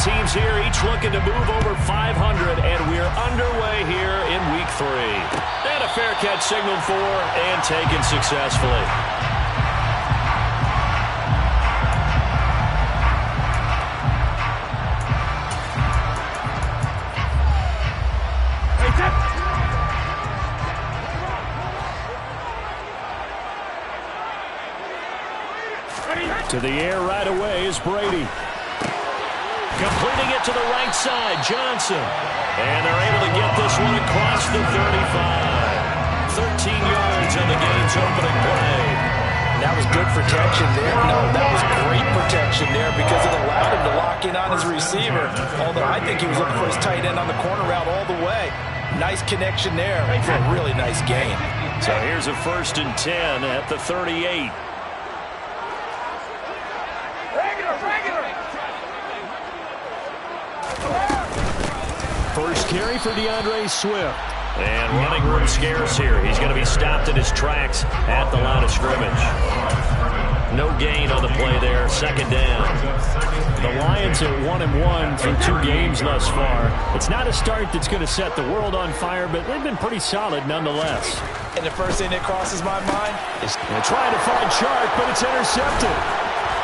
teams here, each looking to move over 500, and we're underway here in Week 3. And a fair catch signaled for and taken successfully. To the air right away is Brady. Completing it to the right side, Johnson. And they're able to get this one across the 35. 13 yards on the game's opening play. That was good protection there. No, that was great protection there because it allowed him to lock in on his receiver. Although I think he was looking for his tight end on the corner route all the way. Nice connection there for a really nice gain. So here's a 1st and 10 at the 38. First carry for DeAndre Swift. And running room scarce here. He's going to be stopped in his tracks at the line of scrimmage. No gain on the play there. 2nd down. The Lions are 1-1 through 2 games thus far. It's not a start that's going to set the world on fire, but they've been pretty solid nonetheless. And the first thing that crosses my mind is they're trying to find Chark, but it's intercepted.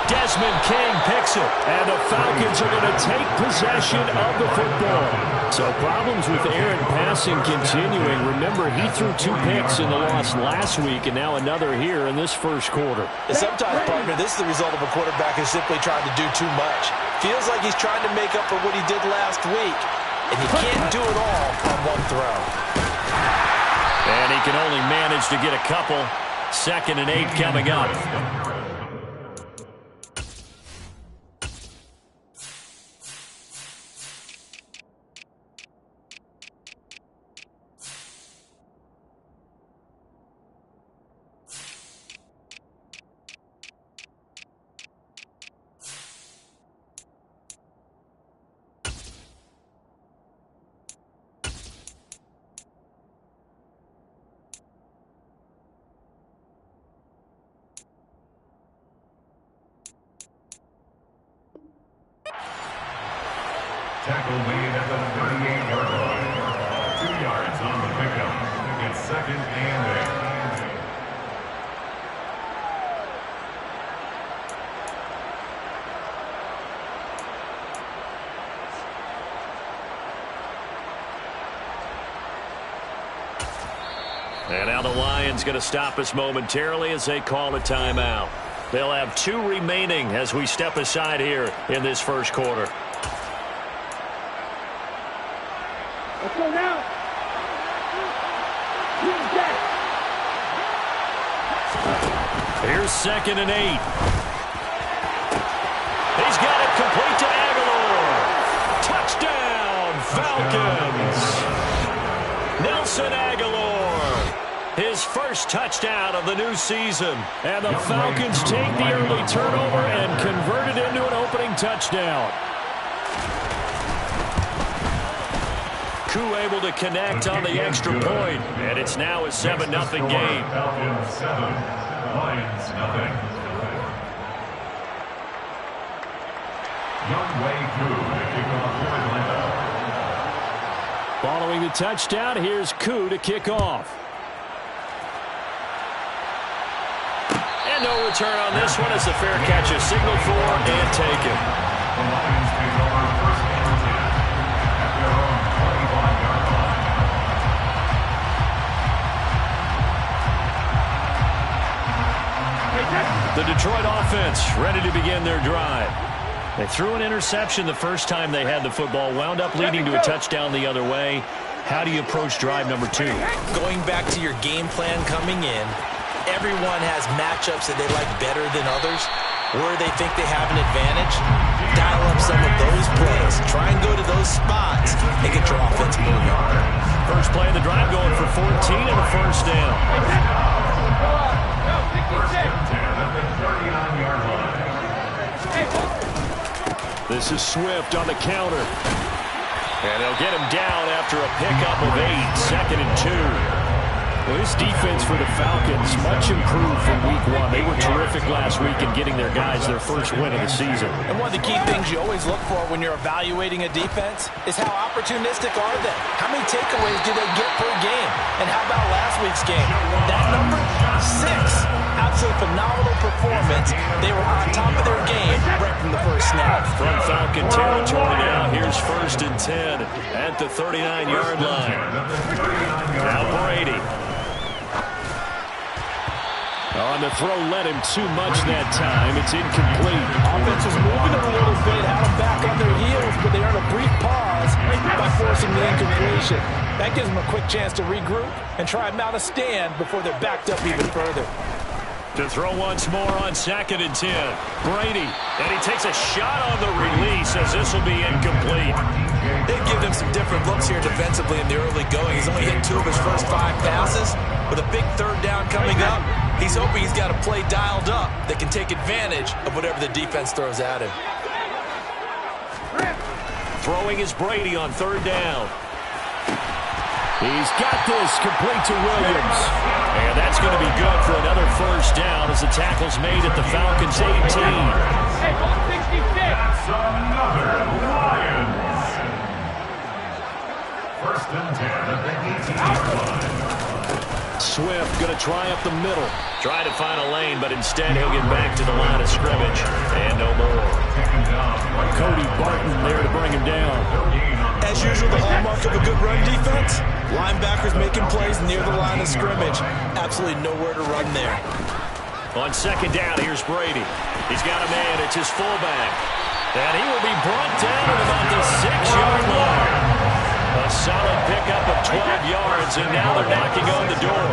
Desmond King picks it, and the Falcons are going to take possession of the football. So problems with Aaron passing continuing. Remember, he threw 2 picks in the loss last week, and now another here in this first quarter. And sometimes, partner, this is the result of a quarterback who's simply trying to do too much. Feels like he's trying to make up for what he did last week, and you can't do it all on one throw. And he can only manage to get a couple. 2nd and 8 coming up. Tackle made at the 38-yard line. 2 yards on the pickup. It's 2nd and 8. And now the Lions going to stop us momentarily as they call a timeout. They'll have 2 remaining as we step aside here in this first quarter. Let's go now. Here's 2nd and 8. He's got it complete to Aguilar. Touchdown, Falcons. Nelson Aguilar. His first touchdown of the new season. And the Falcons take the early turnover and convert it into an opening touchdown. Koo able to connect on the extra point, and it's now a 7-0 game. Falcons 7, Lions 0. Youngway Koo to kick off for Atlanta. Following the touchdown, here's Koo to kick off. And no return on this one as the fair catch is signaled for and taken. The Lions take over 1st and 10 at their own 25-yard line. The Detroit offense ready to begin their drive. They threw an interception the first time they had the football, wound up leading to a touchdown the other way. How do you approach drive number 2? Going back to your game plan coming in, everyone has matchups that they like better than others, where they think they have an advantage. Dial up some of those plays. Try and go to those spots and get your offense moving. First play of the drive going for 14 and a 1st down. 1st and 10 at the 39-yard line. This is Swift on the counter. And they'll get him down after a pickup of 8. 2nd and 2. Well, this defense for the Falcons, much improved from week one. They were terrific last week in getting their guys their first win of the season. And one of the key things you always look for when you're evaluating a defense is how opportunistic are they? How many takeaways do they get per game? And how about last week's game? That number, 6. Absolutely phenomenal performance. They were on top of their game right from the first snap. From Falcon territory now, here's 1st and 10 at the 39-yard line. Now Brady. On the throw, led him too much that time. It's incomplete. Offense was moving them a little bit, had them back on their heels, but they earned a brief pause by forcing the incompletion. That gives them a quick chance to regroup and try and mount a stand before they're backed up even further. To throw once more on 2nd and 10. Brady, and he takes a shot on the release as this will be incomplete. They've given him some different looks here defensively in the early going. He's only hit 2 of his first 5 passes. With a big 3rd down coming up, he's hoping he's got a play dialed up that can take advantage of whatever the defense throws at him. Throwing is Brady on 3rd down. He's got this complete to Williams. And that's going to be good for another 1st down as the tackle's made at the Falcons' 18. Hey, 166. That's another Lions. 1st and 10 at the 18-yard line. Swift going to try up the middle. Try to find a lane, but instead he'll get back to the line of scrimmage. And no more. Cody Barton there to bring him down. As usual, the hallmark of a good run defense, linebackers making plays near the line of scrimmage. Absolutely nowhere to run there. On 2nd down, here's Brady. He's got a man. It's his fullback. And he will be brought down at about the 6-yard line. A solid pickup of 12 yards, and now they're knocking on the door.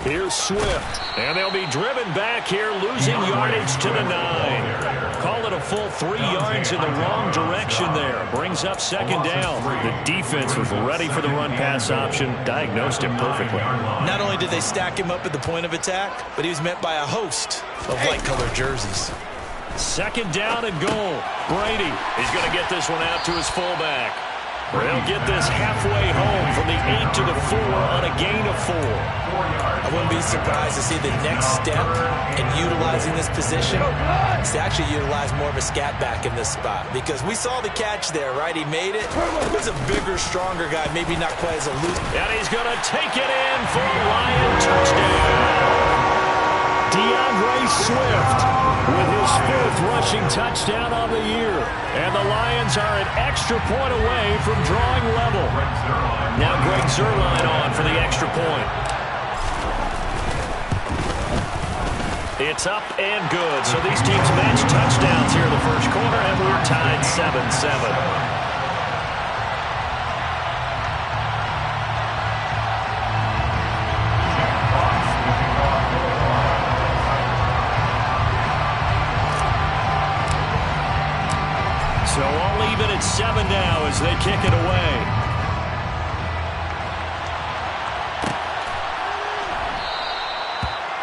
Here's Swift, and they'll be driven back here, losing yardage to the 9. Call it a full 3 yards in the wrong direction there. Brings up 2nd down. The defense was ready for the run-pass option, diagnosed it perfectly. Not only did they stack him up at the point of attack, but he was met by a host of light-colored jerseys. 2nd down and goal. Brady is going to get this one out to his fullback. They'll get this halfway home from the 8 to the 4 on a gain of 4. I wouldn't be surprised to see the next step in utilizing this position is to actually utilize more of a scat back in this spot, because we saw the catch there, right? He made it. He was a bigger, stronger guy, maybe not quite as elusive. And he's going to take it in for a Lion touchdown. DeAndre Swift with his 5th rushing touchdown on the year. And the Lions are an extra point away from drawing level. Now Greg Zuerlein on for the extra point. It's up and good. So these teams match touchdowns here in the 1st quarter, and we're tied 7-7. So all even at 7 now as they kick it away.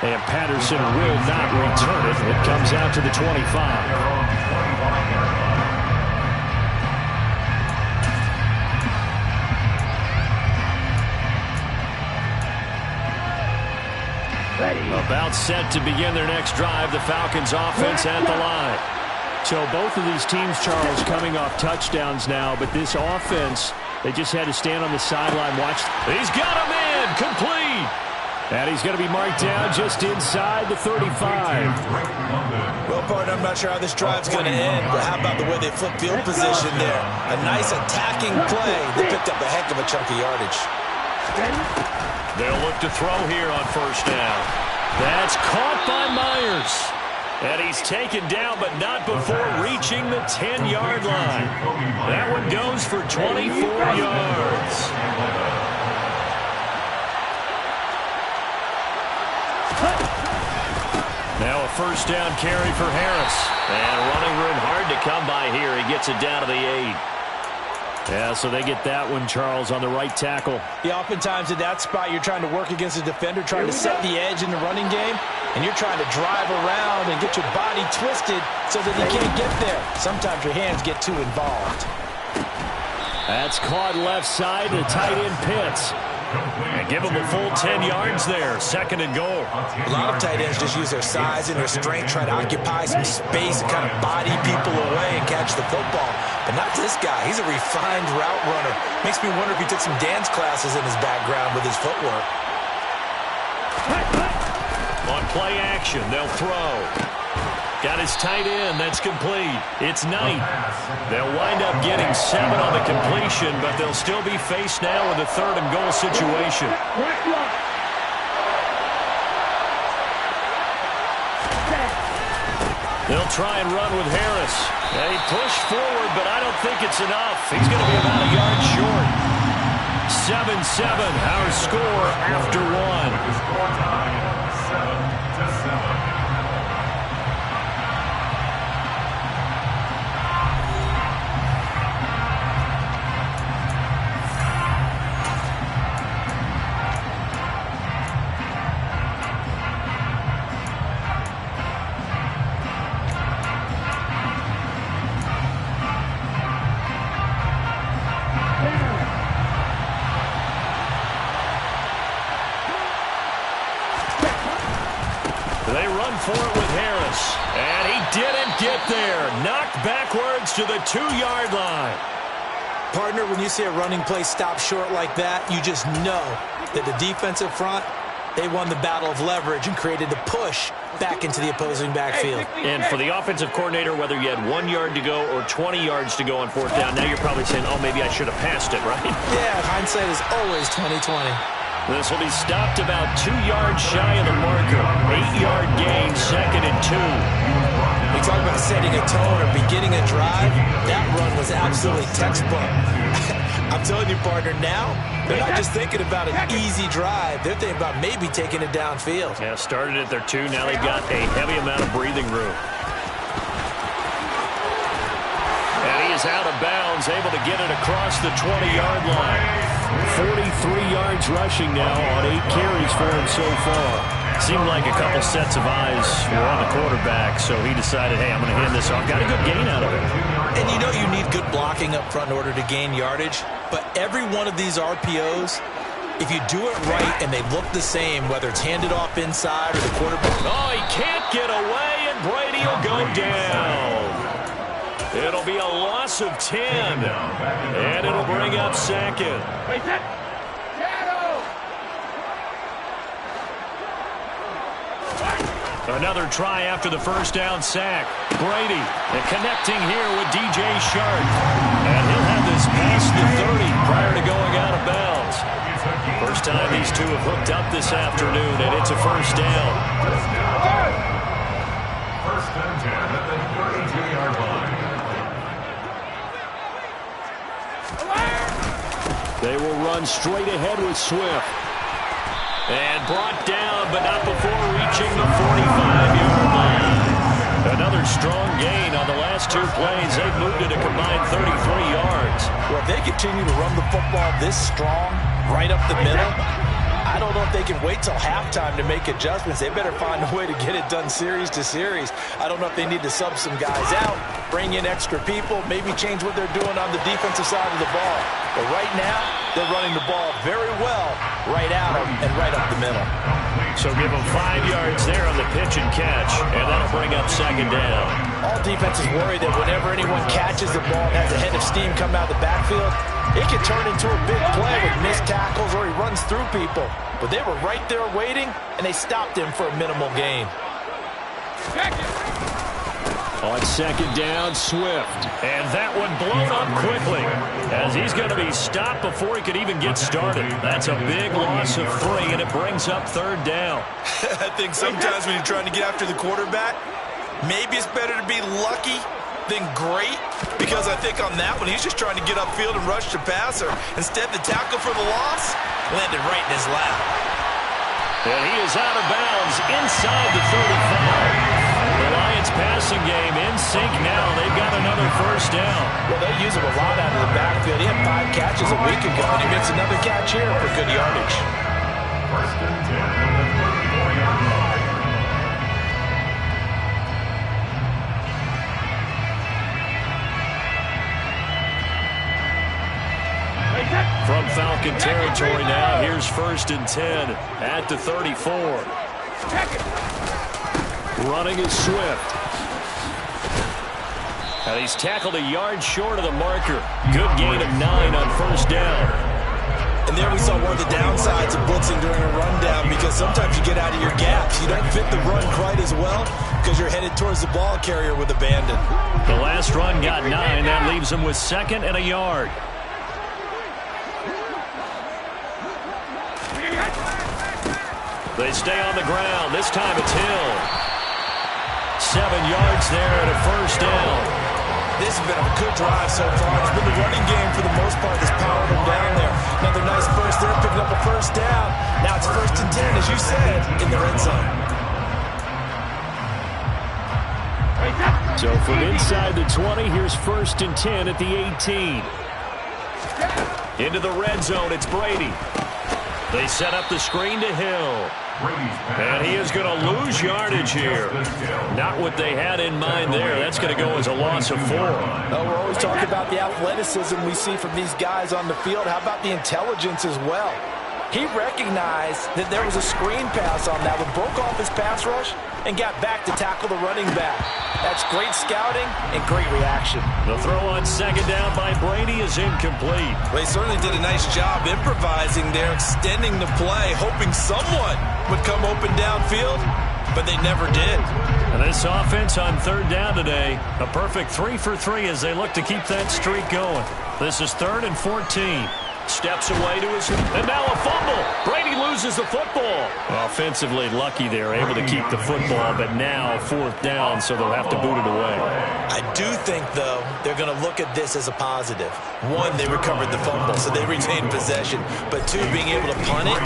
And Patterson will not return it. It comes out to the 25. About set to begin their next drive. The Falcons offense at the line. So both of these teams, Charles, coming off touchdowns now, but this offense, they just had to stand on the sideline, watch. He's got him in, complete. And he's going to be marked down just inside the 35. Well, partner, I'm not sure how this drive's going to end, but how about the way they flip field position there? A nice attacking play that picked up a heck of a chunk of yardage. They'll look to throw here on 1st down. That's caught by Myers. And he's taken down, but not before reaching the 10-yard line. That one goes for 24 yards. Now a 1st down carry for Harris. And running room hard to come by here. He gets it down to the 8. Yeah, so they get that one, Charles, on the right tackle. Yeah, oftentimes in that spot, you're trying to work against a defender, trying to set the edge in the running game, and you're trying to drive around and get your body twisted so that he can't get there. Sometimes your hands get too involved. That's caught left side to tight end Pitts. And give him a full 10 yards there. 2nd and goal. A lot of tight ends just use their size and their strength, try to occupy some space and kind of body people away and catch the football. But not this guy. He's a refined route runner. Makes me wonder if he took some dance classes in his background with his footwork. On play action, they'll throw. Got his tight end. That's complete. It's Knight. They'll wind up getting 7 on the completion, but they'll still be faced now with a 3rd and goal situation. They'll try and run with Harris. They push forward, but I don't think it's enough. He's going to be about a yard short. 7-7, our score after 1. 7-7. They run for it with Harris. And he didn't get there. Knocked backwards to the 2-yard line. Partner, when you see a running play stop short like that, you just know that the defensive front, they won the battle of leverage and created the push back into the opposing backfield. And for the offensive coordinator, whether you had 1 yard to go or 20 yards to go on 4th down, now you're probably saying, oh, maybe I should have passed it, right? Yeah, hindsight is always 20/20. This will be stopped about 2 yards shy of the marker. 8-yard gain, 2nd and 2. We talk about setting a tone or beginning a drive. That run was absolutely textbook. I'm telling you, partner, now they're not just thinking about an easy drive. They're thinking about maybe taking it downfield. Yeah, started at their 2. Now they've got a heavy amount of breathing room. And he is out of bounds, able to get it across the 20-yard line. 43 yards rushing now on 8 carries for him so far. Seemed like a couple sets of eyes were on the quarterback, so he decided, hey, I'm going to hand this off. Got a good gain out of it. And you know you need good blocking up front in order to gain yardage, but every one of these RPOs, if you do it right and they look the same, whether it's handed off inside or the quarterback. Oh, he can't get away, and Brady will go down. It'll be a loss of 10, and it'll bring up 2nd. Another try after the 1st down sack. Brady connecting here with DJ Shark. And he'll have this past the 30 prior to going out of bounds. First time these two have hooked up this afternoon, and it's a 1st down. 1st and 10 at the 32-yard line. They will run straight ahead with Swift. And brought down, but not before reaching the 45-yard line. Another strong gain on the last 2 plays. They've moved it a combined 33 yards. Well, if they continue to run the football this strong, right up the middle, I don't know if they can wait till halftime to make adjustments. They better find a way to get it done series to series. I don't know if they need to sub some guys out, bring in extra people, maybe change what they're doing on the defensive side of the ball. But right now, they're running the ball very well right out and right up the middle. So give them 5 yards there on the pitch and catch, and that'll bring up 2nd down. All defenses worry that whenever anyone catches the ball and has a head of steam come out of the backfield, it can turn into a big play with missed tackles or he runs through people. But they were right there waiting, and they stopped him for a minimal gain. On 2nd down, Swift. And that one blown up quickly as he's going to be stopped before he could even get started. That's a big loss of 3, and it brings up 3rd down. I think sometimes when you're trying to get after the quarterback, maybe it's better to be lucky than great, because I think on that one, he's just trying to get upfield and rush the passer. Instead, the tackle for the loss landed right in his lap. And he is out of bounds inside the 35. The Lions passing game in sync now. They've got another 1st down. Well, they use him a lot out of the backfield. He had 5 catches a week ago, and he makes another catch here for good yardage. 1st and 10 at the 34-yard line. territory now. Here's 1st and 10 at the 34. Running is Swift. And he's tackled a yard short of the marker. Good gain of 9 on 1st down. And there we saw one of the downsides of blitzing during a rundown, because sometimes you get out of your gaps. You don't fit the run quite as well because you're headed towards the ball carrier with abandon. The last run got 9. That leaves him with 2nd and a yard. They stay on the ground. This time it's Hill. 7 yards there and a 1st down. This has been a good drive so far. It's been the running game for the most part that's powered them down there. Another nice burst there, picking up a 1st down. Now it's 1st and 10, as you said, in the red zone. So from inside the 20, here's 1st and 10 at the 18. Into the red zone, it's Brady. They set up the screen to Hill. And he is going to lose yardage here. Not what they had in mind there. That's going to go as a loss of 4. Well, we're always talking about the athleticism we see from these guys on the field. How about the intelligence as well? He recognized that there was a screen pass on that one, broke off his pass rush, and got back to tackle the running back. That's great scouting and great reaction. The throw on 2nd down by Brady is incomplete. Well, he certainly did a nice job improvising there, extending the play, hoping someone would come open downfield, but they never did. And this offense on 3rd down today, a perfect 3 for 3 as they look to keep that streak going. This is 3rd and 14. Steps away to his, and now a fumble. Brady loses the football. Offensively lucky they're able to keep the football, but now 4th down, so they'll have to boot it away. I do think, though, they're going to look at this as a positive. 1, they recovered the fumble, so they retained possession. But 2, being able to punt it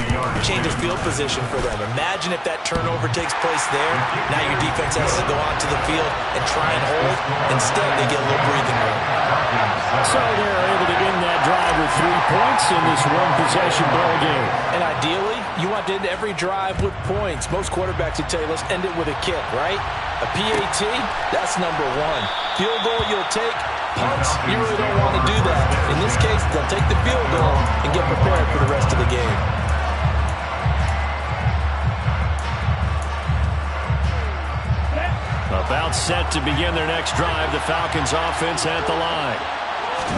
changes field position for them. Imagine if that turnover takes place there. Now your defense has to go onto the field and try and hold. Instead, they get a little breathing room. So they're able to end that drive with 3 points in this one-possession ball game. And ideally, you want to end every drive with points. Most quarterbacks would tell you, let's end it with a kick, right? A PAT, that's number 1. Field goal you'll take. Punts, you really don't want to do that. In this case, they'll take the field goal and get prepared for the rest of the game. About set to begin their next drive, the Falcons offense at the line.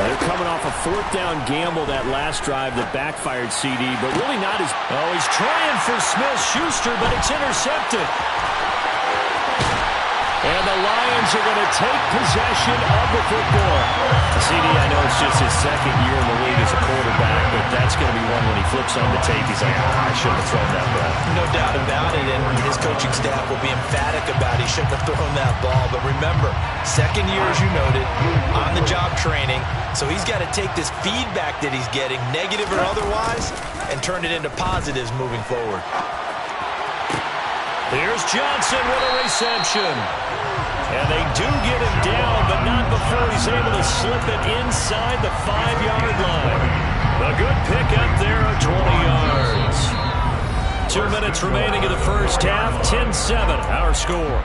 They're coming off a 4th down gamble that last drive that backfired CD, but really not as... Oh, he's trying for Smith-Schuster, but it's intercepted. And the Lions are going to take possession of the football. CD, I know it's just his 2nd year in the league as a quarterback, but that's going to be one when he flips on the tape. He's like, I shouldn't have thrown that ball. No doubt about it, and his coaching staff will be emphatic about he shouldn't have thrown that ball. But remember, 2nd year, as you noted, on-the-job training, so he's got to take this feedback that he's getting, negative or otherwise, and turn it into positives moving forward. Here's Johnson with a reception. And they do get him down, but not before he's able to slip it inside the 5-yard line. A good pickup there of 20 yards. 2 minutes remaining in the first half. 10-7, our score.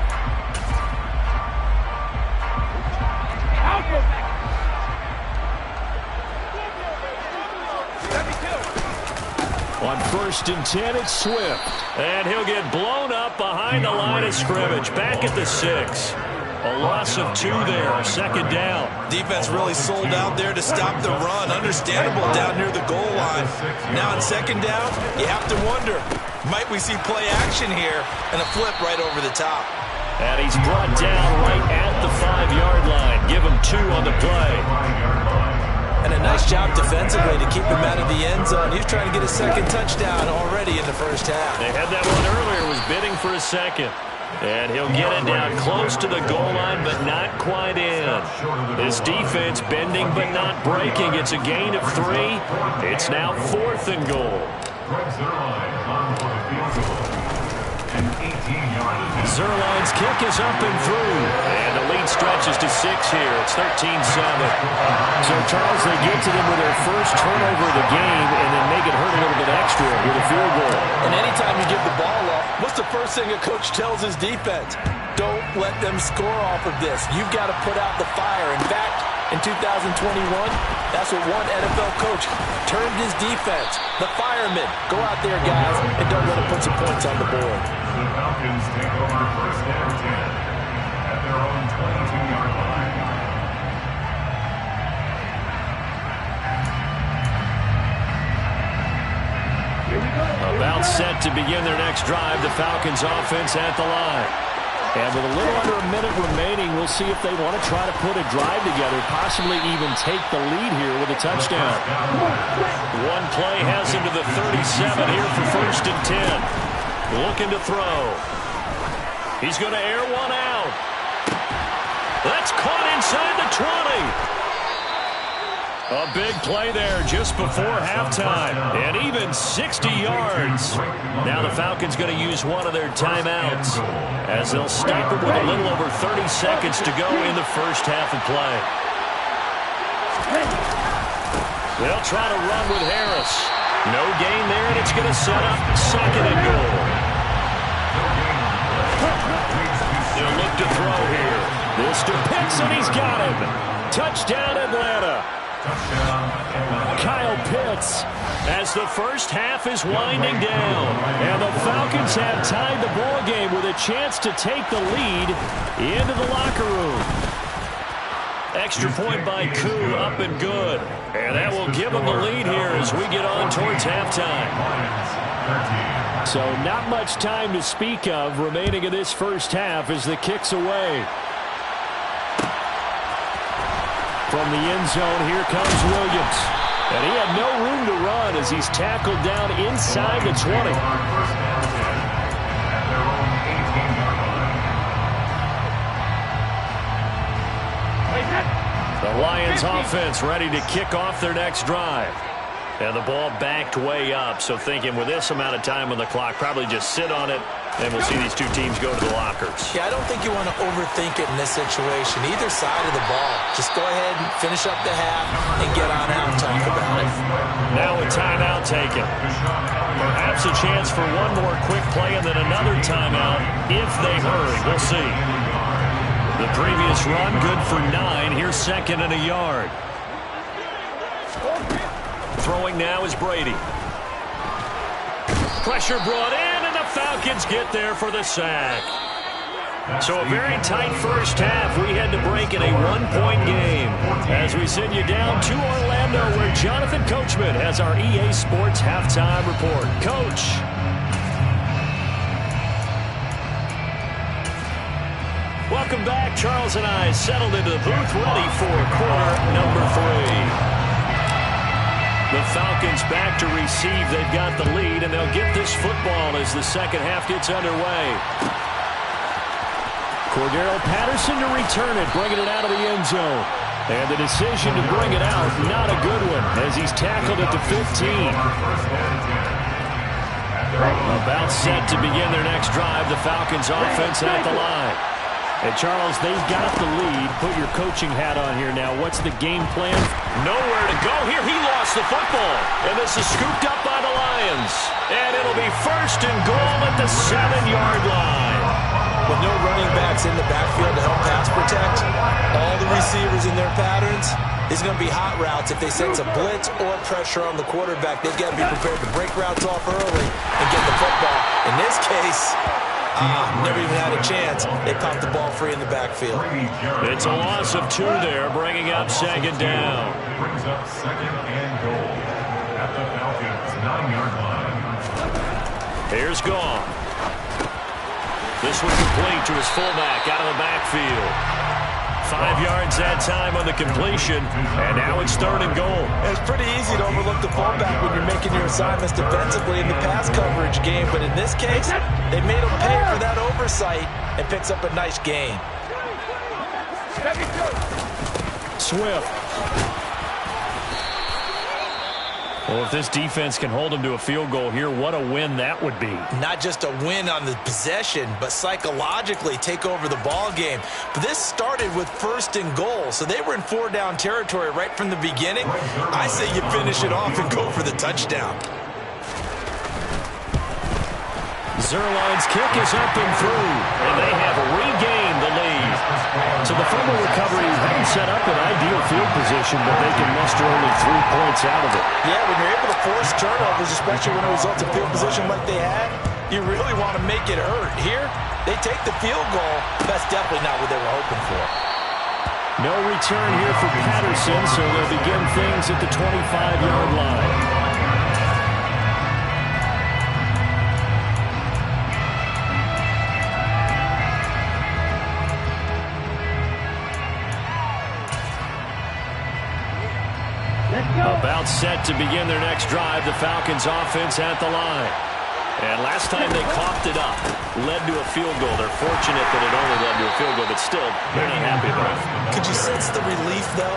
On 1st and 10, it's Swift. And he'll get blown up behind the line of scrimmage. Back at the 6. A loss of 2 there. 2nd down. Defense really sold out there to stop the run. Understandable down near the goal line. Now on 2nd down, you have to wonder, might we see play action here and a flip right over the top? And he's brought down right at the 5-yard line. Give him 2 on the play. And a nice job defensively to keep him out of the end zone. He's trying to get a 2nd touchdown already in the first half. They had that one earlier, was bidding for a 2nd. And he'll get it down close to the goal line, but not quite in. This defense bending but not breaking. It's a gain of 3. It's now 4th and goal. Zerline's kick is up and through. And the lead stretches to 6 here. It's 13-7. So, Charles, they get to them with their first turnover of the game and then make it hurt a little bit extra with a field goal. And anytime you give the ball up, what's the first thing a coach tells his defense? Don't let them score off of this. You've got to put out the fire. In fact, In 2021, that's what one NFL coach termed his defense. The firemen. Go out there, guys, and don't let them put some points on the board. The Falcons take over first and 10 at their own 22-yard line. About set to begin their next drive, the Falcons offense at the line. And with a little under a minute remaining, we'll see if they want to try to put a drive together, possibly even take the lead here with a touchdown. One play has him to the 37 here for first and 10. Looking to throw. He's going to air one out. That's caught inside the 20. A big play there just before halftime, and even 60 yards. Now the Falcons going to use one of their timeouts as they'll stop it with a little over 30 seconds to go in the first half of play. They'll try to run with Harris. No gain there, and it's going to set up second and goal. They'll look to throw here. This to Pitts, and he's got him. Touchdown, Atlanta. Kyle Pitts as the first half is winding down, and the Falcons have tied the ball game with a chance to take the lead into the locker room. Extra point by Koo, up and good, and that will give them the lead here as we get on towards halftime. So not much time to speak of remaining in this first half as the kick's away. From the end zone, here comes Williams. And he had no room to run as he's tackled down inside the 20. The Lions offense ready to kick off their next drive. And the ball backed way up, so thinking with this amount of time on the clock, probably just sit on it, and we'll see these two teams go to the lockers. Yeah, I don't think you want to overthink it in this situation. Either side of the ball. Just go ahead and finish up the half and get on out and talk about it. Now a timeout taken. Perhaps a chance for one more quick play and then another timeout if they hurry. We'll see. The previous run good for 9. Here's second and a yard. Throwing now is Brady. Pressure brought in, and the Falcons get there for the sack. So a very tight first half. We had to break in a one-point game as we send you down to Orlando, where Jonathan Coachman has our EA Sports halftime report. Coach. Welcome back. Charles and I settled into the booth, ready for quarter number 3. The Falcons back to receive. They've got the lead, and they'll get this football as the second half gets underway. Cordero Patterson to return it, bringing it out of the end zone. And the decision to bring it out, not a good one, as he's tackled at the 15. About set to begin their next drive, the Falcons offense at the line. And Charles, they've got the lead. Put your coaching hat on here now. What's the game plan? Nowhere to go here. He lost the football. And this is scooped up by the Lions. And it'll be first and goal at the 7-yard line. With no running backs in the backfield to help pass protect, all the receivers in their patterns, it's going to be hot routes. If they sense a blitz or pressure on the quarterback, they've got to be prepared to break routes off early and get the football. In this case, never even had a chance. They popped the ball free in the backfield. It's a loss of 2 there, bringing up second down. Brings up second and goal at the Falcons' 9-yard line. Here's Goff. This one complete to his fullback out of the backfield. 5 yards that time on the completion, and now it's third and goal. It's pretty easy to overlook the fullback when you're making your assignments defensively in the pass coverage game, but in this case, they made him pay for that oversight and picks up a nice gain. Swift. Well, if this defense can hold them to a field goal here, what a win that would be. Not just a win on the possession, but psychologically take over the ball game. But this started with first and goal, so they were in 4-down territory right from the beginning. I say you finish it off and go for the touchdown. Zerline's kick is up and through, and they have regained the lead. So the fumble recovery hadn't set up not been ideal field position, but they can muster only 3 points out of it. Yeah, when you're able to force turnovers, especially when it results in field position like they had, you really want to make it hurt. Here, they take the field goal. That's definitely not what they were hoping for. No return here for Patterson, so they'll begin things at the 25-yard line. About set to begin their next drive, the Falcons offense at the line. And last time they coughed it up, led to a field goal. They're fortunate that it only led to a field goal, but still, they're not happy about it. Could you sense the relief, though,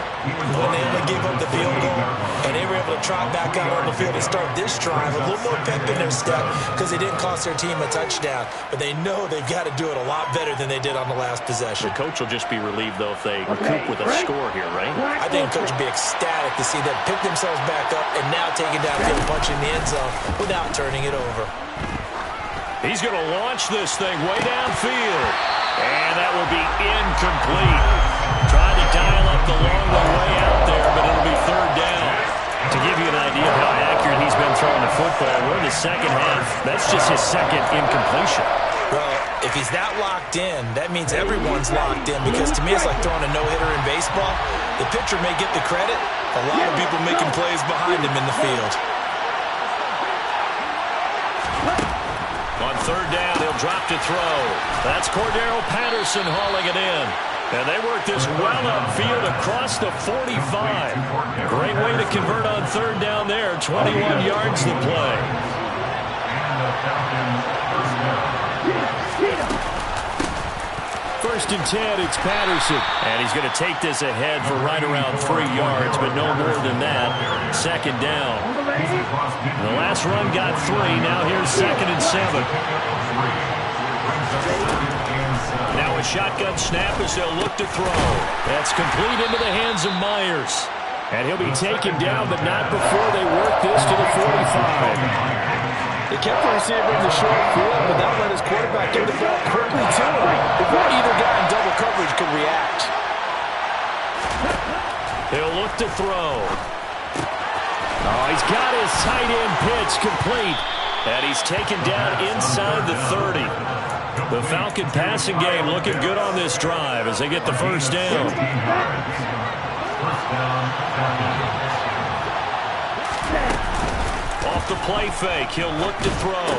when they gave up the field goal and they were able to trot back out on the field and start this drive? A little more pep in their step because they didn't cost their team a touchdown, but they know they've got to do it a lot better than they did on the last possession. The coach will just be relieved, though, if they recoup with a score here, right? I think the coach will be ecstatic to see them pick themselves back up and now take it downfield, punching the end zone without turning it over. He's going to launch this thing way downfield. And that will be incomplete. Trying to dial up the long way out there, but it'll be third down. To give you an idea of how accurate he's been throwing the football, we're in the second half. That's just his second incompletion. Well, if he's that locked in, that means everyone's locked in, because to me it's like throwing a no-hitter in baseball. The pitcher may get the credit. A lot of people making plays behind him in the field. On third down, he'll drop to throw. That's Cordero Patterson hauling it in. And they work this well upfield across the 45. Great way to convert on third down there. 21 yards to play. First and 10, it's Patterson. And he's going to take this ahead for right around 3 yards, but no more than that. Second down. The last run got 3. Now here's second and 7. Now a shotgun snap as they'll look to throw. That's complete into the hands of Myers. And he'll be taken down, but not before they work this to the 45. They kept the receiver in the short field, but that let his quarterback get the ball quickly to him before either guy in double coverage could react. They'll look to throw. Oh, he's got his tight end pitch complete. And he's taken down inside the 30. The Falcon passing game looking good on this drive as they get the first down. Off the play fake, he'll look to throw.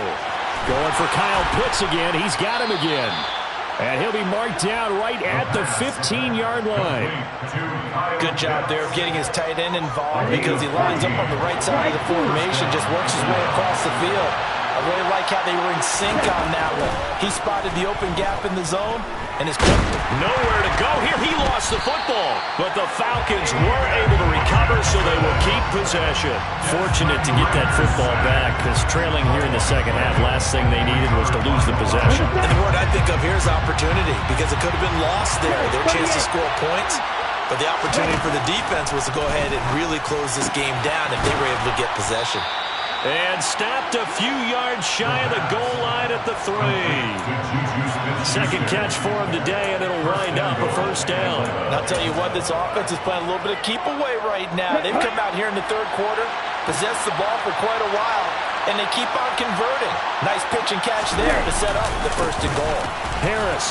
Going for Kyle Pitts again. He's got him again. And he'll be marked down right at the 15-yard line. Good job there of getting his tight end involved, because he lines up on the right side of the formation, just works his way across the field. I really like how they were in sync on that one. He spotted the open gap in the zone, and his nowhere to go here. He lost the football, but the Falcons were able to recover, so they will keep possession. Fortunate to get that football back, because trailing here in the second half, last thing they needed was to lose the possession. And the word I think of here is opportunity, because it could have been lost there. Their chance to score points, but the opportunity for the defense was to go ahead and really close this game down if they were able to get possession. And stopped a few yards shy of the goal line at the 3. Second catch for him today, and it'll wind up a first down. And I'll tell you what, this offense is playing a little bit of keep away right now. They've come out here in the third quarter, possessed the ball for quite a while, and they keep on converting. Nice pitch and catch there to set up the first and goal. Harris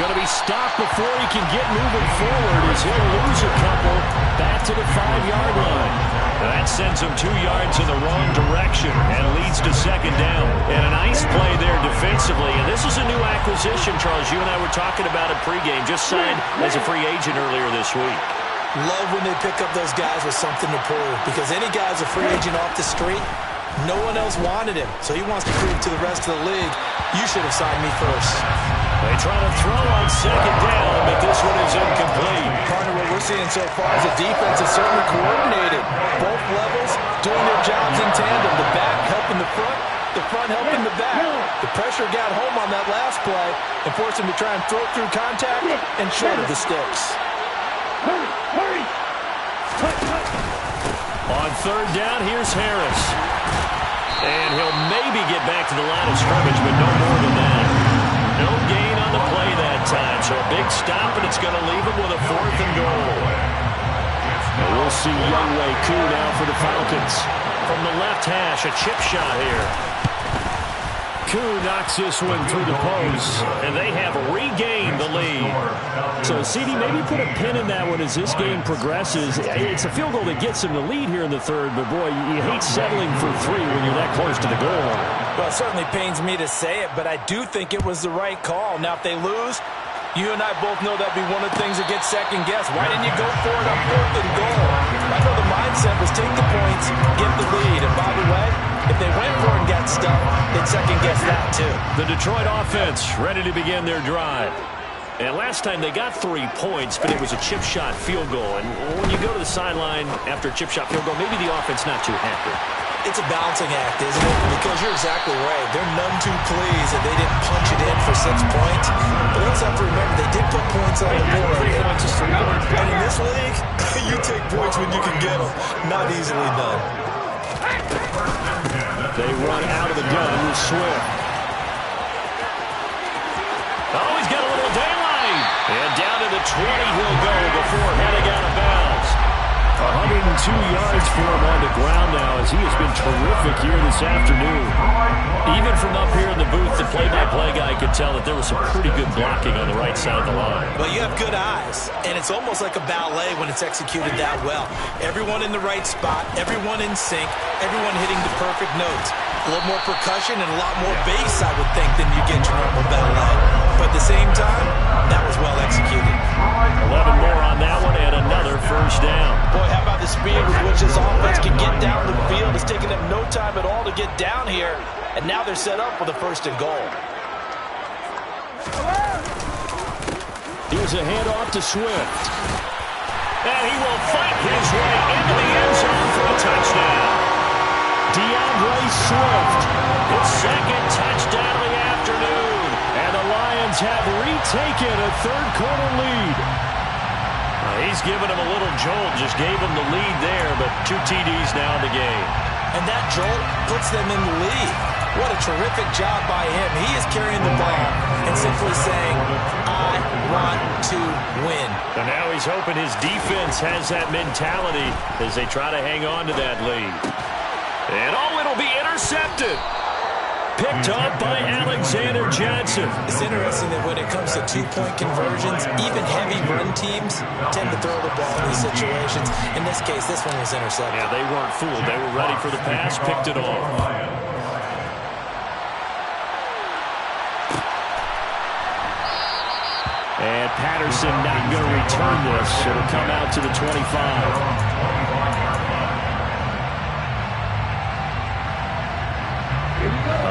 going to be stopped before he can get moving forward as he'll lose a couple back to the 5-yard line. That sends him 2 yards in the wrong direction and leads to second down. And a nice play there defensively. And this is a new acquisition, Charles. You and I were talking about it pregame. Just signed as a free agent earlier this week. Love when they pick up those guys with something to prove, because any guy's a free agent off the street, no one else wanted him. So he wants to prove to the rest of the league, you should have signed me first. They try to throw on second down, but this one is incomplete. Partner, what we're seeing so far is the defense is certainly coordinated. Both levels doing their jobs in tandem. The back helping the front helping the back. The pressure got home on that last play and forced him to try and throw through contact and short of the sticks. Hurry! On third down, here's Harris. And he'll maybe get back to the line of scrimmage, but no more than that. No gain on the play that time, so a big stop, and it's going to leave him with a 4th and goal. see Younghoe Koo now for the Falcons. From the left hash, a chip shot here. Koo knocks this one through the post, and they have regained the lead. So, CD, maybe put a pin in that one as this game progresses. It's a field goal that gets them the lead here in the third, but, boy, you hate settling for 3 when you're that close to the goal line. Well, it certainly pains me to say it, but I do think it was the right call. Now, if they lose, you and I both know that'd be one of the things that gets second-guessed. Why didn't you go for it on 4th and goal? I know the mindset was take the points, get the lead. And by the way, if they went for it and got stuck, they'd second-guess that too. The Detroit offense ready to begin their drive. And last time they got 3 points, but it was a chip shot field goal. And when you go to the sideline after a chip shot field goal, maybe the offense not too happy. It's a balancing act, isn't it? Because you're exactly right. They're none too pleased that they didn't punch it in for 6 points. But let's have to remember, they did put points on the board. 3 points is 3 points. And in this league, you take points when you can get them. Not easily done. They run out of the gun with Swift. Oh, he's got a little daylight. And down to the 20 he'll go before heading out of bounds. 102 yards for him on the ground now as he has been terrific here this afternoon. Even from up here in the booth, the play-by-play guy could tell that there was some pretty good blocking on the right side of the line. Well, you have good eyes, and it's almost like a ballet when it's executed that well. Everyone in the right spot, everyone in sync, everyone hitting the perfect notes. A little more percussion and a lot more bass, I would think, than you get your normal ballet. But at the same time, that was well executed. 11 more on that one and another first down. Boy, how about the speed with which this offense can get down the field? It's taken them no time at all to get down here, and now they're set up with a 1st and goal. Here's a handoff to Swift. And he will fight his way into the end zone for a touchdown. DeAndre Swift, his 2nd touchdown of the afternoon. And the Lions have retaken a 3rd-quarter lead. He's given him a little jolt, just gave him the lead there, but 2 TDs now in the game. And that jolt puts them in the lead. What a terrific job by him. He is carrying the ball and simply saying, I want to win. And now he's hoping his defense has that mentality as they try to hang on to that lead. And it'll be intercepted. Picked up by Alexander Johnson. It's interesting that when it comes to 2-point conversions, even heavy run teams tend to throw the ball in these situations. In this case, this one was intercepted. Yeah, they weren't fooled. They were ready for the pass, picked it off. And Patterson not going to return this. It'll come out to the 25.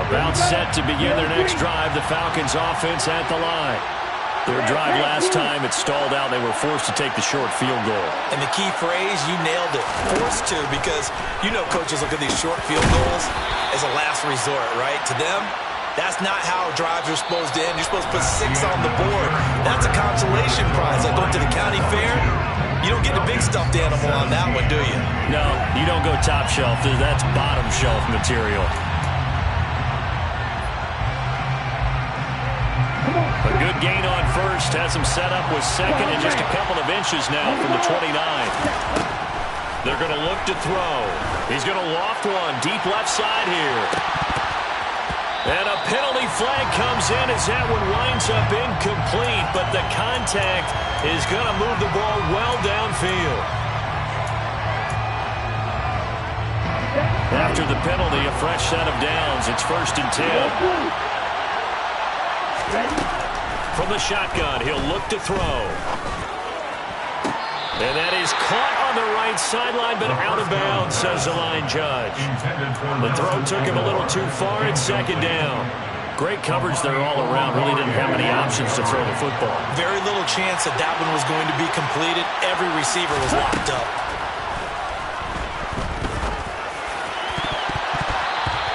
About set to begin their next drive, the Falcons offense at the line. Their drive last time, it stalled out. They were forced to take the short field goal. And the key phrase, you nailed it, forced to, because you know coaches look at these short field goals as a last resort, right? To them, that's not how drives are supposed to end. You're supposed to put 6 on the board. That's a consolation prize. Like going to the county fair, you don't get a big stuffed animal on that one, do you? No, you don't go top shelf. That's bottom shelf material. A good gain on first, has him set up with 2nd and just a couple of inches now from the 29. They're going to look to throw. He's going to loft one deep left side here. And a penalty flag comes in as that one winds up incomplete, but the contact is going to move the ball well downfield. After the penalty, a fresh set of downs. It's 1st and 10. From the shotgun, he'll look to throw. And that is caught on the right sideline, but out of bounds, says the line judge. The throw took him a little too far. It's 2nd down. Great coverage there all around. Really didn't have many options to throw the football. Very little chance that that one was going to be completed. Every receiver was locked up.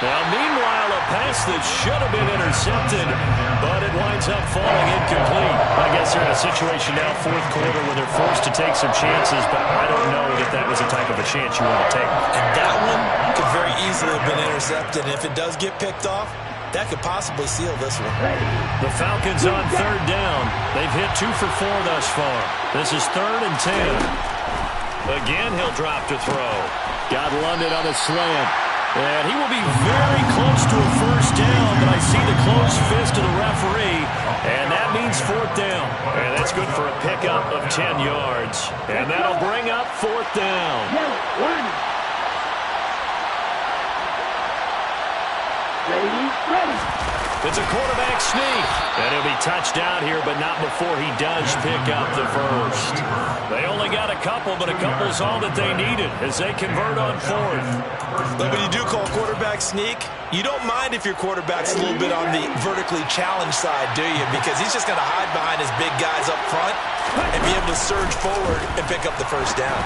Now, meanwhile, a pass that should have been intercepted, but it winds up falling incomplete. I guess they're in a situation now, 4th quarter, where they're forced to take some chances, but I don't know that that was the type of a chance you want to take. And that one could very easily have been intercepted. And if it does get picked off, that could possibly seal this one. The Falcons on 3rd down. They've hit 2 for 4 thus far. This is 3rd and 10. Again, he'll drop to throw. Got London on the slant. And he will be very close to a first down, but I see the closed fist of the referee, and that means fourth down. And that's good for a pickup of 10 yards. And that'll bring up fourth down. It's a quarterback sneak. And he'll be touched out here, but not before he does pick up the first. They only got a couple, but a couple's all that they needed as they convert on fourth. But when you do call quarterback sneak, you don't mind if your quarterback's a little bit on the vertically challenged side, do you? Because he's just going to hide behind his big guys up front and be able to surge forward and pick up the first down.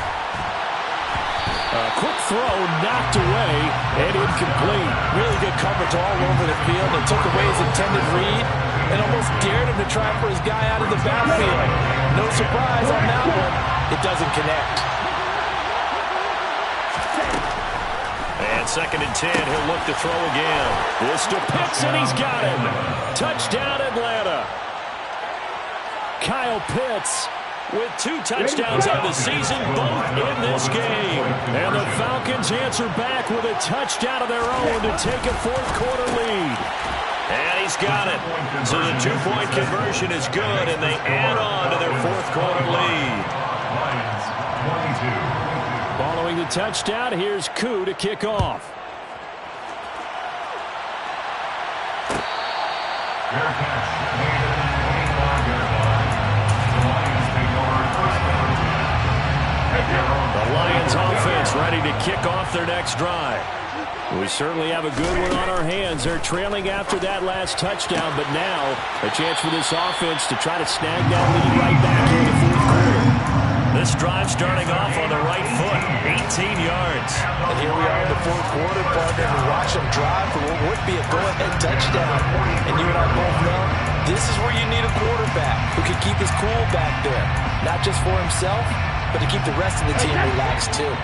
A quick throw knocked away and incomplete. Really good coverage all over the field. They took away his intended read and almost dared him to try for his guy out of the backfield. No surprise on that one. It doesn't connect. And 2nd and 10, he'll look to throw again. This to Pitts, and he's got him. Touchdown, Atlanta. Kyle Pitts with 2 touchdowns on the season, both in this game. And the Falcons answer back with a touchdown of their own to take a fourth-quarter lead. And he's got it. So the 2-point conversion is good, and they add on to their fourth-quarter lead. Lions 22. Following the touchdown, here's Koo to kick off. Fair catch made at the 25-yard line. The Lions take over first down. The Lions offense ready to kick off their next drive. We certainly have a good one on our hands. They're trailing after that last touchdown, but now a chance for this offense to try to snag that lead right back in the fourth quarter. This drive starting off on the right foot, 18 yards. And here we are in the fourth quarter, partner, and watch them drive for what would be a go-ahead touchdown. And you and I both know this is where you need a quarterback who can keep his cool back there, not just for himself, but to keep the rest of the team relaxed too.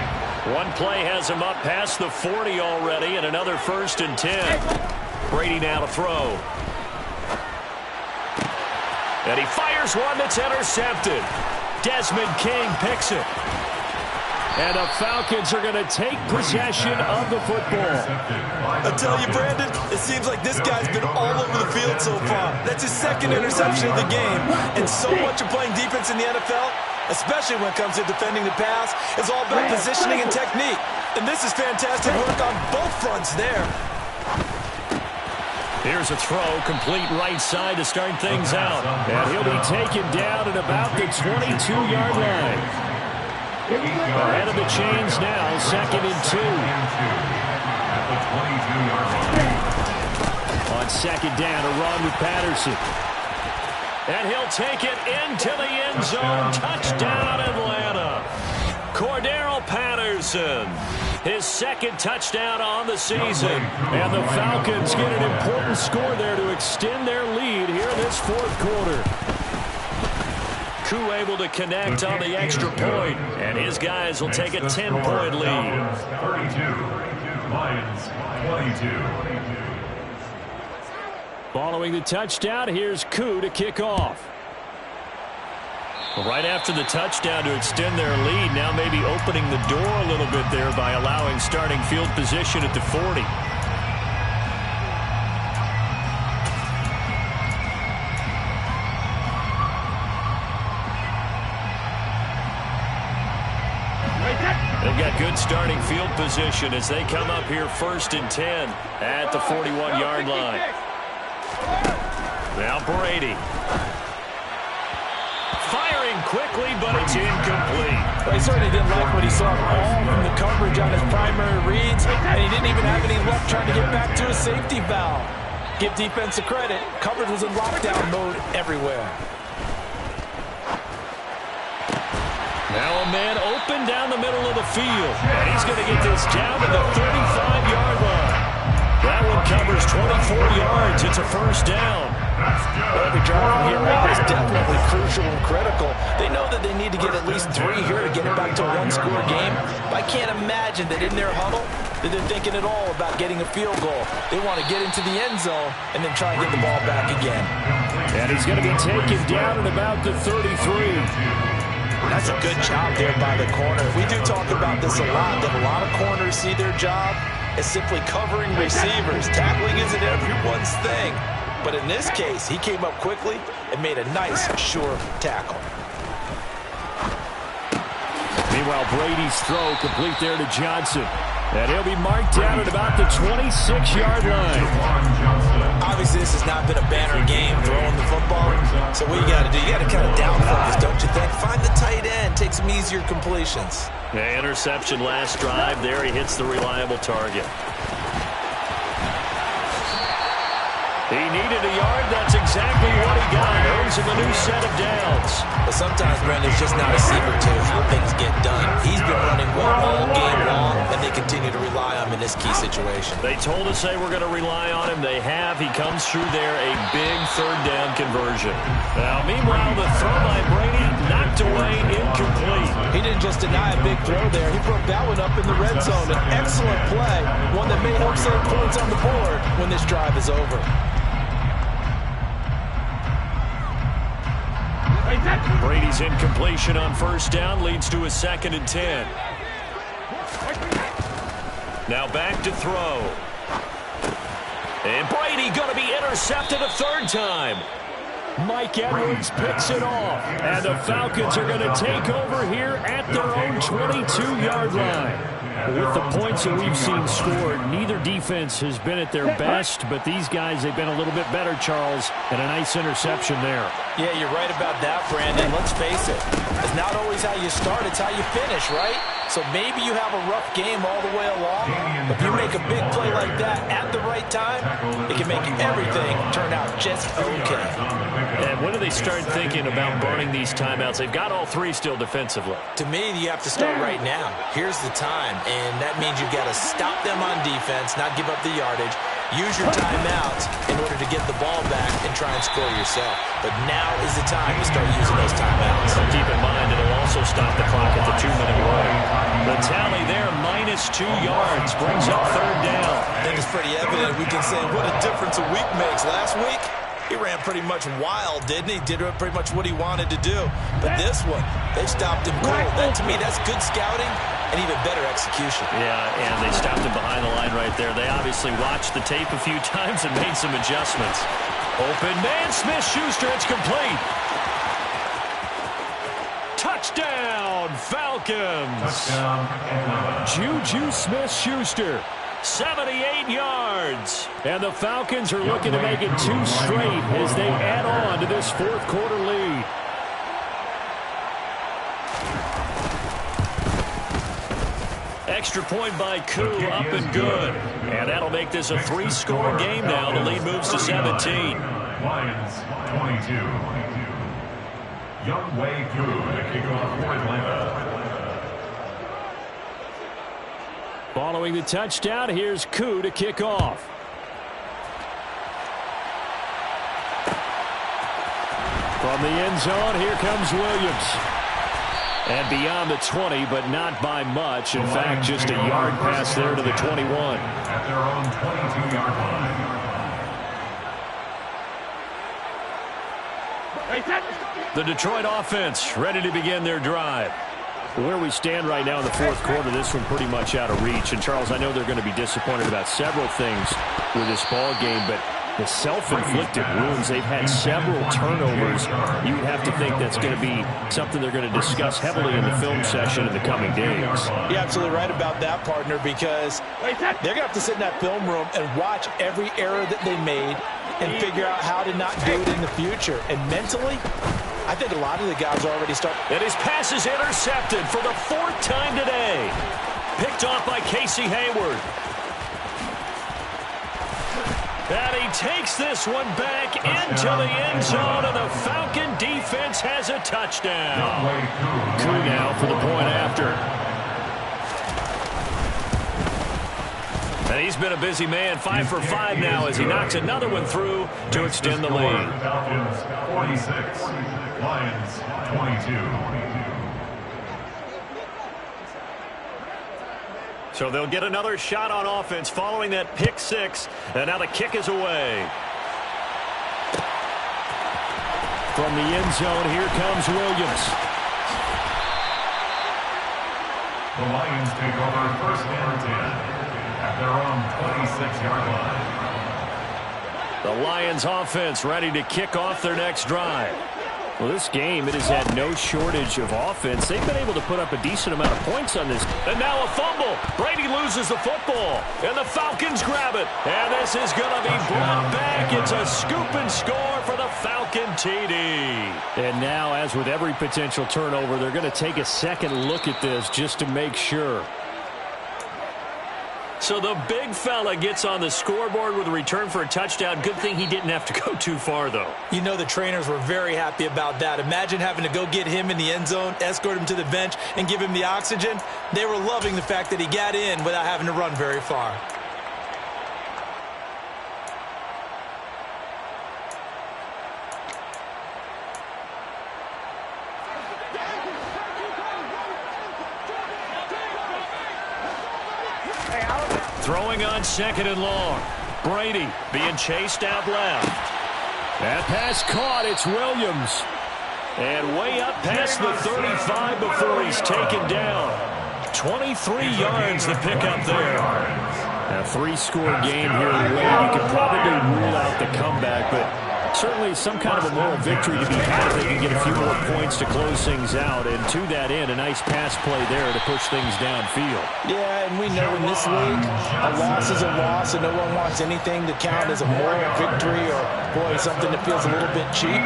One play has him up past the 40 already, and another 1st and 10. Brady now to throw. And he fires one that's intercepted. Desmond King picks it. And the Falcons are going to take possession of the football. I tell you, Brandon, it seems like this guy's been all over the field so far. That's his 2nd interception of the game. And so much of playing defense in the NFL, especially when it comes to defending the pass, is all about positioning and technique. And this is fantastic work on both fronts there. Here's a throw, complete right side to start things out. And he'll be taken down at about the 22-yard line. Ahead of the chains now, 2nd and 2. At the 22-yard line. On 2nd down, a run with Patterson. And he'll take it into the end zone. Touchdown, Atlanta. Cordero Patterson, his 2nd touchdown on the season. And the Falcons get an important score there to extend their lead here in this fourth quarter. Koo able to connect on the extra point, and his guys will take a 10-point lead. 32, Lions 22. Following the touchdown, here's Koo to kick off. Right after the touchdown to extend their lead, now maybe opening the door a little bit there by allowing starting field position at the 40. They've got good starting field position as they come up here 1st and 10 at the 41-yard line. Now Brady. Firing quickly, but it's incomplete. But he certainly didn't like what he saw all from the coverage on his primary reads, and he didn't even have any luck trying to get back to his safety valve. Give defense a credit. Coverage was in lockdown mode everywhere. Now a man open down the middle of the field. And he's going to get this down to the 35-yard line. That one covers 24 yards. It's a first down. Every drive from here out is definitely crucial and critical. They know that they need to get at least 3 here to get it back to a one-score game. But I can't imagine that in their huddle that they're thinking at all about getting a field goal. They want to get into the end zone and then try and get the ball back again. And he's going to be taken down at about the 33. That's a good job there by the corner. We do talk about this a lot, that a lot of corners see their job as simply covering receivers. Tackling isn't everyone's thing. But in this case, he came up quickly and made a nice, sure tackle. Meanwhile, Brady's throw complete there to Johnson. And he'll be marked down at about the 26-yard line. Obviously, this has not been a banner game throwing the football. So what you got to do, you got to kind of down focus, don't you think? Find the tight end, take some easier completions. Yeah, interception last drive. There he hits the reliable target. He needed a yard. That's exactly what he got. Earns him a new set of downs. But sometimes, Brandon, it's just not a secret to how things get done. He's been running well all game long, and they continue to rely on him in this key situation. They told us they were going to rely on him. They have. He comes through there, a big third down conversion. Now, meanwhile, the throw by Brady knocked away, incomplete. He didn't just deny a big throw there. He broke that one up in the red zone. An excellent play, one that may help save points on the board when this drive is over. Brady's incompletion on first down leads to a 2nd and 10. Now back to throw. And Brady going to be intercepted a 3rd time. Mike Edwards picks it off. And the Falcons are going to take over here at their own 22-yard line. With the points that we've seen scored, neither defense has been at their best, but these guys, they've been a little bit better, Charles, and a nice interception there. Yeah, you're right about that, Brandon. Let's face it. It's not always how you start, it's how you finish, right? So maybe you have a rough game all the way along, but if you make a big play like that at the right time, it can make everything turn out just okay. And when do they start thinking about burning these timeouts? They've got all 3 still defensively. To me, you have to start right now. Here's the time, and that means you've got to stop them on defense, not give up the yardage, use your timeouts in order to get the ball back and try and score yourself. But now is the time to start using those timeouts. So keep in mind, it'll also stop the clock at the 2-minute warning. The tally there, -2 yards, brings up 3rd down. I think it's pretty evident. We can say what a difference a week makes. Last week, he ran pretty much wild, didn't he? Did pretty much what he wanted to do. But this one, they stopped him cold. That, to me, that's good scouting and even better execution. Yeah, and they stopped him behind the line right there. They obviously watched the tape a few times and made some adjustments. Open man, Smith-Schuster, it's complete. Touchdown, Falcons. Juju Smith-Schuster. 78 yards. And the Falcons are looking to make it 2 straight as they add on to this 4th quarter lead. Extra point by Koo, up and good. And that'll make this a 3-score game now. The lead moves to 17. Lions 22. Young Wei Koo to kick off for Atlanta. Following the touchdown, here's Koo to kick off. From the end zone, here comes Williams. And beyond the 20, but not by much. In fact, just a yard pass there to the 21. At their own 22-yard line. The Detroit offense ready to begin their drive. Where we stand right now in the 4th quarter, this one pretty much out of reach. And, Charles, I know they're going to be disappointed about several things with this ball game, but the self-inflicted wounds, they've had several turnovers. You would have to think that's going to be something they're going to discuss heavily in the film session in the coming days. You're absolutely right about that, partner, because they're going to have to sit in that film room and watch every error that they made and figure out how to not do it in the future. And mentally, I think a lot of the guys already start. And his pass is intercepted for the 4th time today. Picked off by Casey Hayward. And he takes this one back into the end zone, and the Falcon defense has a touchdown. Koo now for the point after. And he's been a busy man, 5 for 5 now as he knocks another one through to extend the lead. Falcons 46, Lions 22. So they'll get another shot on offense following that pick 6, and now the kick is away. From the end zone, here comes Williams. The Lions take over 1st and 10 at their own 26-yard line. The Lions offense ready to kick off their next drive. Well, this game, it has had no shortage of offense. They've been able to put up a decent amount of points on this. And now a fumble. Brady loses the football. And the Falcons grab it. And this is going to be brought back. It's a scoop and score for the Falcon TD. And now, as with every potential turnover, they're going to take a second look at this just to make sure. So the big fella gets on the scoreboard with a return for a touchdown. Good thing he didn't have to go too far, though. You know the trainers were very happy about that. Imagine having to go get him in the end zone, escort him to the bench, and give him the oxygen. They were loving the fact that he got in without having to run very far. Throwing on 2nd and long. Brady being chased out left. That pass caught. It's Williams. And way up past the 35 before he's taken down. 23 yards the pickup there. A 3-score game here late. You could probably rule out the comeback, but certainly some kind of a moral victory to be had if they can get a few more points to close things out. And to that end, a nice pass play there to push things downfield. Yeah, and we know in this league, a loss is a loss, and no one wants anything to count as a moral victory or, boy, something that feels a little bit cheap.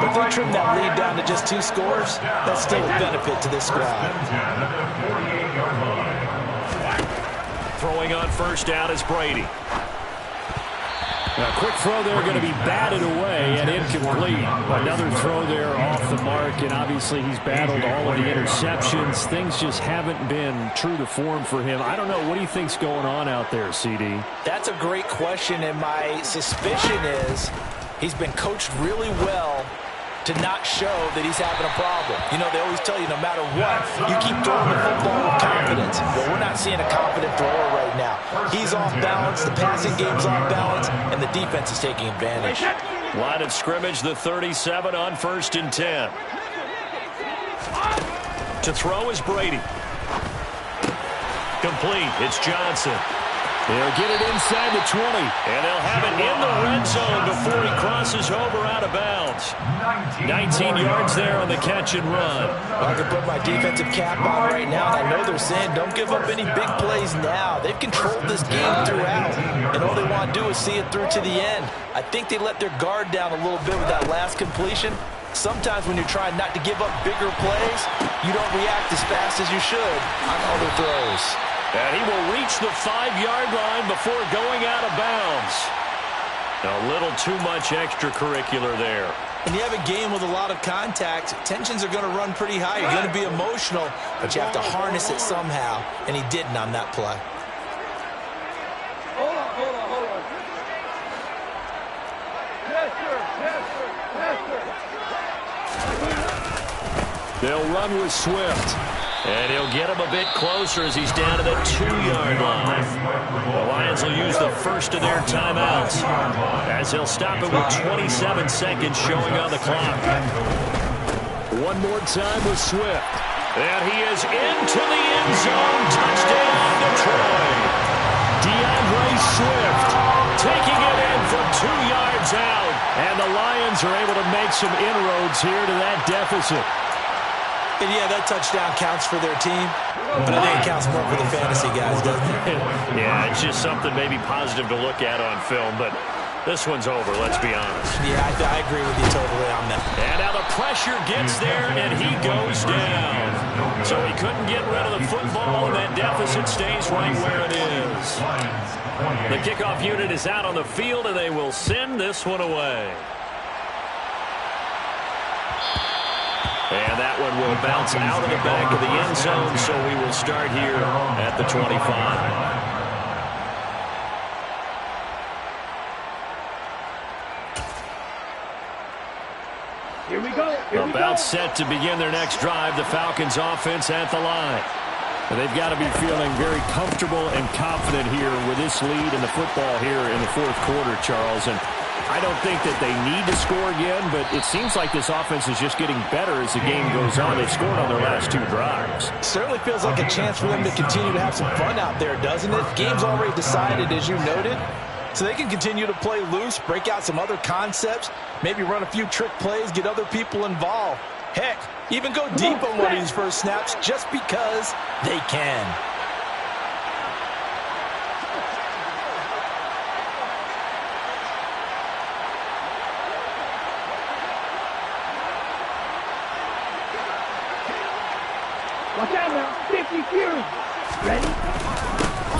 But if they trim that lead down to just 2 scores, that's still a benefit to this squad. Throwing on 1st down is Brady. A quick throw there going to be batted away and incomplete. Another throw there off the mark, and obviously he's battled all of the interceptions. Things just haven't been true to form for him. I don't know. What do you think's going on out there, CD? That's a great question, and my suspicion is he's been coached really well to not show that he's having a problem. You know, they always tell you no matter what, you keep throwing the football with confidence. Well, we're not seeing a confident thrower right now. He's off balance, the passing game's off balance, and the defense is taking advantage. Line of scrimmage, the 37 on 1st and 10. To throw is Brady. Complete. It's Johnson. They'll get it inside the 20, and they'll have it in the red zone before he crosses over out of bounds. 19 yards there on the catch and run. Well, I can put my defensive cap on right now, and I know they're saying don't give up any big plays now. They've controlled this game throughout, and all they want to do is see it through to the end. I think they let their guard down a little bit with that last completion. Sometimes when you're trying not to give up bigger plays, you don't react as fast as you should on other throws. And he will reach the 5-yard line before going out of bounds. A little too much extracurricular there. When you have a game with a lot of contact, tensions are going to run pretty high. You're going to be emotional, but you have to harness it somehow, and he didn't on that play. Hold on. Yes, sir. They'll run with Swift. And he'll get him a bit closer as he's down to the 2-yard line. The Lions will use the first of their timeouts as he'll stop it with 27 seconds showing on the clock. One more time with Swift. And he is into the end zone. Touchdown, Detroit. DeAndre Swift taking it in from 2 yards out. And the Lions are able to make some inroads here to that deficit. And yeah, that touchdown counts for their team, but I think it counts more for the fantasy guys, doesn't it? Yeah, it's just something maybe positive to look at on film, but this one's over, let's be honest. Yeah, I agree with you totally on that. And now the pressure gets there, and he goes down. So he couldn't get rid of the football, and that deficit stays right where it is. The kickoff unit is out on the field, and they will send this one away. And that one will bounce out of the back of the end zone, so we will start here at the 25. Here we go. About set to begin their next drive, the Falcons offense at the line. And they've got to be feeling very comfortable and confident here with this lead in the football here in the fourth quarter, Charles. And I don't think that they need to score again, but it seems like this offense is just getting better as the game goes on. They've scored on their last 2 drives. Certainly feels like a chance for them to continue to have some fun out there, doesn't it? Game's already decided, as you noted. So they can continue to play loose, break out some other concepts, maybe run a few trick plays, get other people involved. Heck, even go deep on one of these first snaps just because they can. Watch out now. 50 carries. Ready?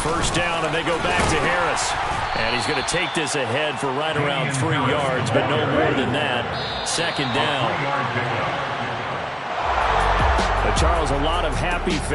First down, and they go back to Harris. And he's going to take this ahead for right around 3 yards, but no more than that. Second down. Charles, a lot of happy fans.